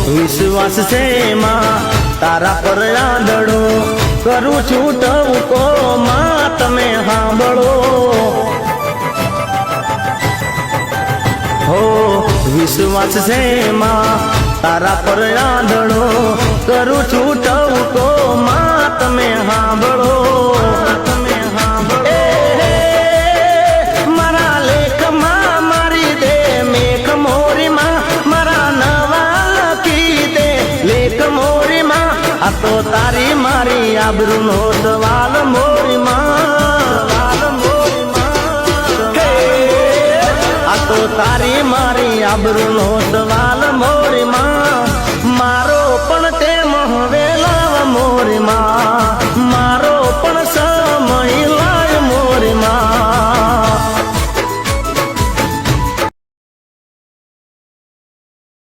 વિશ્વાસ છે માં તારા પર આંધળો કરું છું ટવકો માં તમે સાંભળો હો વિશ્વાસ છે માં તારા પર આંધળો કરું છું ટવકો માં તમે સાંભળો તમે સાંભળો મારા લેખમાં મારી દે મેઘ મોરીમાં મારા નવા લખી દે લેખ મોરીમાં આ તો તારી મારી આબરૂનો સવાલ મોરીમાં આ તો તારી મારી આબરૂનો સવાલ